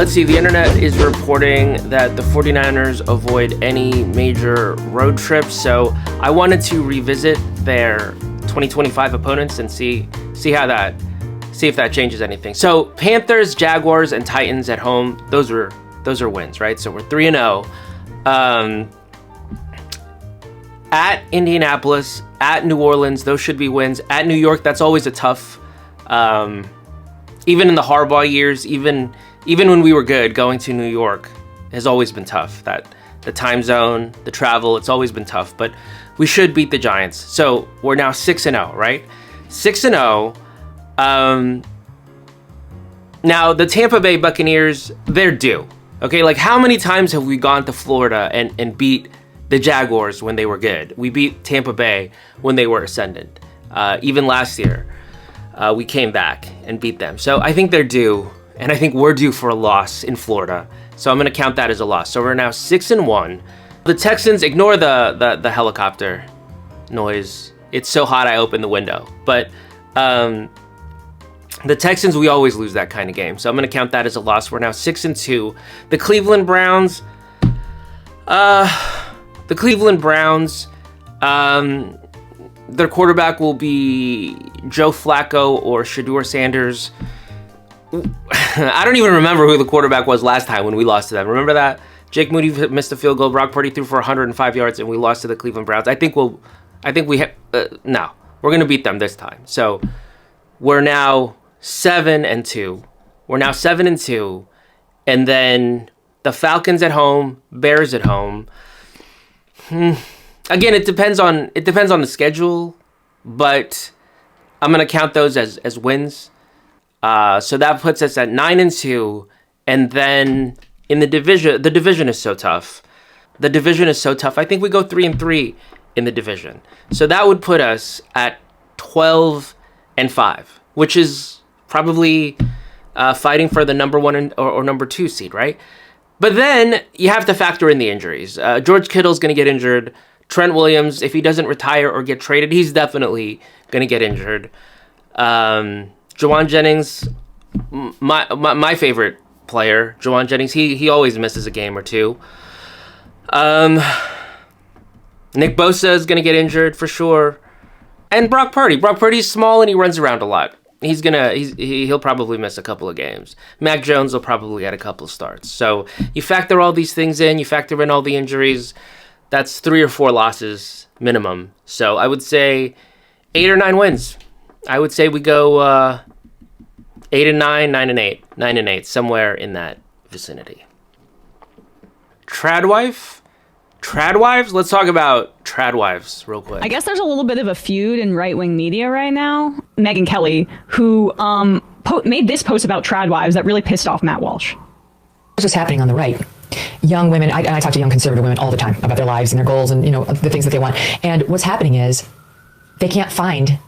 Let's see, the internet is reporting that the 49ers avoid any major road trips, so I wanted to revisit their 2025 opponents and see if that changes anything. So Panthers, Jaguars, and Titans at home, those are wins, right? So we're 3-0. At Indianapolis, at New Orleans, those should be wins. At New York, that's always a tough, even in the Harbaugh years, even when we were good, going to New York has always been tough. That the time zone, the travel, it's always been tough, but we should beat the Giants. So we're now 6-0, right? 6-0. Now the Tampa Bay Buccaneers, they're due. Okay, like how many times have we gone to Florida and beat the Jaguars when they were good? We beat Tampa Bay when they were ascendant. Even last year, we came back and beat them. So I think they're due, and I think we're due for a loss in Florida. So I'm going to count that as a loss. So we're now 6-1. The Texans, ignore the helicopter noise. It's so hot I opened the window. But the Texans, we always lose that kind of game. So I'm going to count that as a loss. We're now 6-2. The Cleveland Browns, their quarterback will be Joe Flacco or Shedeur Sanders. I don't even remember who the quarterback was last time when we lost to them. Remember that? Jake Moody missed a field goal. Brock Purdy threw for 105 yards, and we lost to the Cleveland Browns. No, we're going to beat them this time. So we're now 7-2. And then the Falcons at home, Bears at home. Again, it depends on the schedule, but I'm going to count those as wins. So that puts us at 9-2, and then in the division is so tough. I think we go 3-3 in the division. So that would put us at 12-5, which is probably fighting for the number 1 or number 2 seed, right? But then you have to factor in the injuries. George Kittle's going to get injured. Trent Williams, if he doesn't retire or get traded, he's definitely going to get injured. Juwan Jennings, my favorite player, Juwan Jennings, he always misses a game or two. Nick Bosa is going to get injured for sure. And Brock Purdy's small and he runs around a lot. He'll probably miss a couple of games. Mac Jones will probably get a couple of starts. So you factor all these things in, you factor in all the injuries, that's 3 or 4 losses minimum. So I would say 8 or 9 wins. I would say we go 8-9, 9-8, 9-8, somewhere in that vicinity. Tradwife? Tradwives? Let's talk about Tradwives real quick. I guess there's a little bit of a feud in right-wing media right now. Megyn Kelly, who made this post about Tradwives that really pissed off Matt Walsh. What's just happening on the right? Young women, I talk to young conservative women all the time about their lives and their goals and, the things that they want. And what's happening is they can't find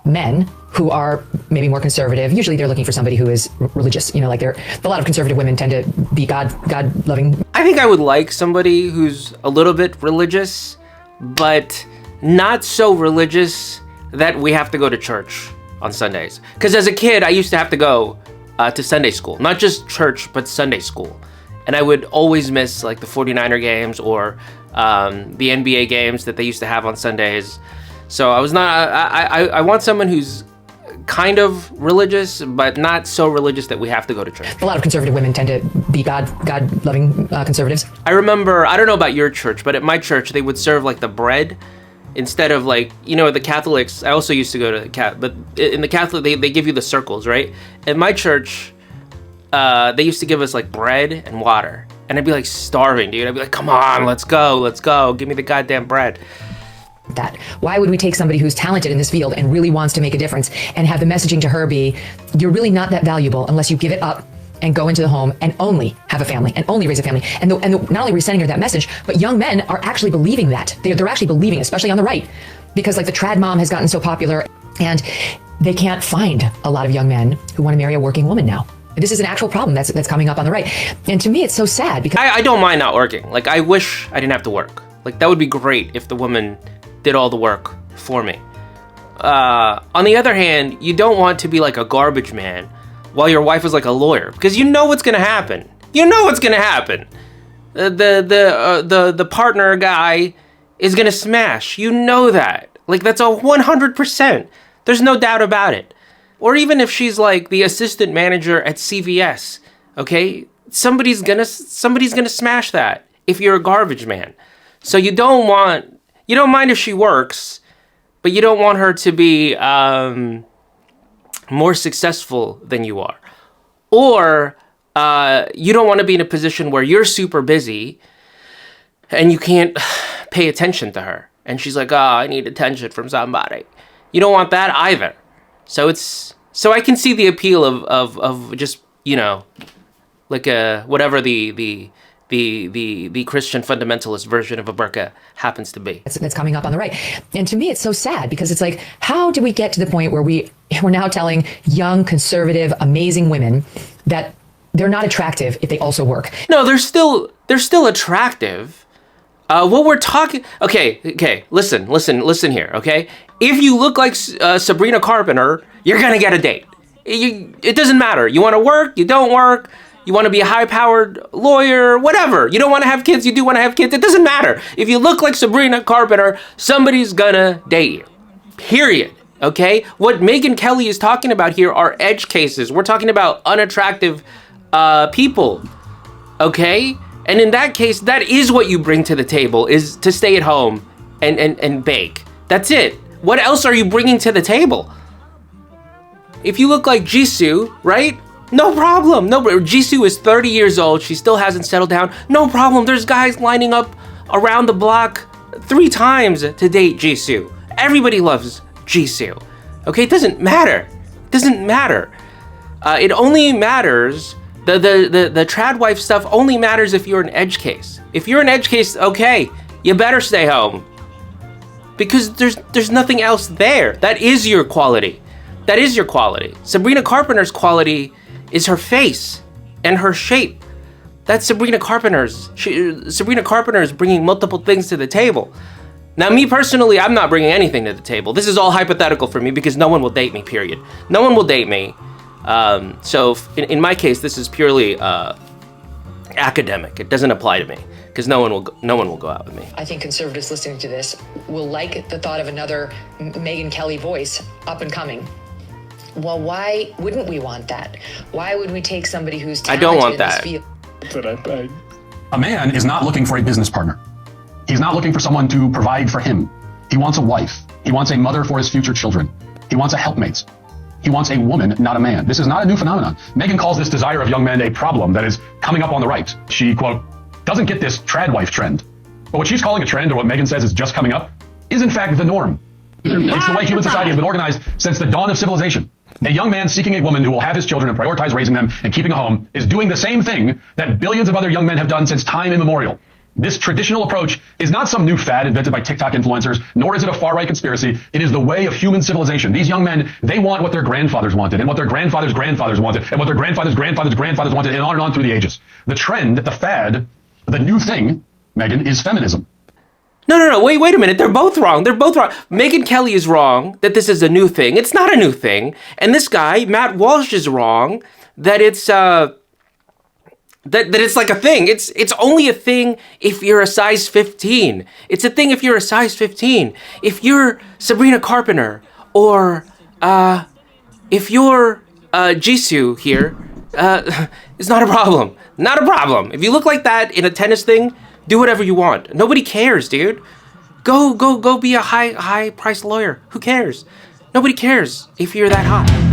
men who are maybe more conservative. Usually they're looking for somebody who is religious, a lot of conservative women tend to be God-loving. I think I would like somebody who's a little bit religious, but not so religious that we have to go to church on Sundays. Because as a kid, I used to have to go to Sunday school, not just church, but Sunday school. And I would always miss like the 49er games or the NBA games that they used to have on Sundays. So I want someone who's kind of religious, but not so religious that we have to go to church. A lot of conservative women tend to be God-loving conservatives. I remember, I don't know about your church, but at my church, they would serve like the bread instead of like, the Catholics. I also used to go to but in the Catholic, they give you the circles, right? At my church, they used to give us like bread and water. And I'd be like starving, dude. I'd be like, come on, let's go. Give me the goddamn bread. That. Why would we take somebody who's talented in this field and really wants to make a difference and have the messaging to her be, you're really not that valuable unless you give it up and go into the home and only have a family and only raise a family. And not only are we sending her that message, but young men are actually believing that. They're actually believing, especially on the right, because like the trad mom has gotten so popular and they can't find a lot of young men who want to marry a working woman now. This is an actual problem that's coming up on the right. And to me, it's so sad because I don't mind not working. Like, I wish I didn't have to work. Like, that would be great if the woman did all the work for me. On the other hand, you don't want to be like a garbage man while your wife is like a lawyer, because you know what's going to happen. You know what's gonna happen. The partner guy is gonna smash. You know that. Like, that's a 100%. There's no doubt about it. Or even if she's like the assistant manager at CVS, okay? Somebody's gonna smash that if you're a garbage man. So you don't mind if she works, but you don't want her to be more successful than you are. Or you don't want to be in a position where you're super busy and you can't pay attention to her. And she's like, oh, I need attention from somebody. You don't want that either. So I can see the appeal of just, you know, like whatever the Christian fundamentalist version of a burqa happens to be. That's coming up on the right. And to me, it's so sad because it's like, how do we get to the point where we're now telling young, conservative, amazing women that they're not attractive if they also work? No, they're still attractive. What we're talking... Okay, listen here, okay? If you look like Sabrina Carpenter, you're gonna get a date. It doesn't matter. You want to work, you don't work, you want to be a high-powered lawyer, whatever. You don't want to have kids, you do want to have kids. It doesn't matter. If you look like Sabrina Carpenter, somebody's gonna date you. Period. Okay? What Megyn Kelly is talking about here are edge cases. We're talking about unattractive people. Okay? And in that case, that is what you bring to the table, is to stay at home and bake. That's it. What else are you bringing to the table? If you look like Jisoo, right? No problem. No, Jisoo is 30 years old. She still hasn't settled down. No problem. There's guys lining up around the block 3 times to date Jisoo. Everybody loves Jisoo. Okay, it doesn't matter. It doesn't matter. It only matters... The Tradwife stuff only matters if you're an edge case. If you're an edge case, okay, you better stay home. Because there's nothing else there. That is your quality. That is your quality. Sabrina Carpenter's quality is her face and her shape. That's Sabrina Carpenter's. Sabrina Carpenter is bringing multiple things to the table. Now, me personally, I'm not bringing anything to the table. This is all hypothetical for me because no one will date me, period. No one will date me. So in my case, this is purely academic. It doesn't apply to me because no one will go out with me. I think conservatives listening to this will like the thought of another Megyn Kelly voice up and coming. Well, why wouldn't we want that? Why would we take somebody who's talented I don't want that. in this field? A man is not looking for a business partner. He's not looking for someone to provide for him. He wants a wife. He wants a mother for his future children. He wants a helpmate. He wants a woman, not a man. This is not a new phenomenon. Megyn calls this desire of young men a problem that is coming up on the right. She, quote, doesn't get this Tradwife trend. But what she's calling a trend, or what Megyn says is just coming up, is in fact the norm. It's the way human society has been organized since the dawn of civilization. A young man seeking a woman who will have his children and prioritize raising them and keeping a home is doing the same thing that billions of other young men have done since time immemorial. This traditional approach is not some new fad invented by TikTok influencers, nor is it a far-right conspiracy. It is the way of human civilization. These young men, they want what their grandfathers wanted, and what their grandfathers' grandfathers wanted, and what their grandfathers' grandfathers' grandfathers wanted, and on and on through the ages. The trend, the fad, the new thing, Megyn, is feminism. No, wait a minute. They're both wrong. Megyn Kelly is wrong that this is a new thing. It's not a new thing. And this guy, Matt Walsh, is wrong that it's... That it's like a thing. It's only a thing if you're a size 15. It's a thing if you're a size 15. If you're Sabrina Carpenter or if you're Jisoo here, it's not a problem. Not a problem. If you look like that in a tennis thing, do whatever you want. Nobody cares, dude. Go be a high priced lawyer. Who cares? Nobody cares if you're that hot.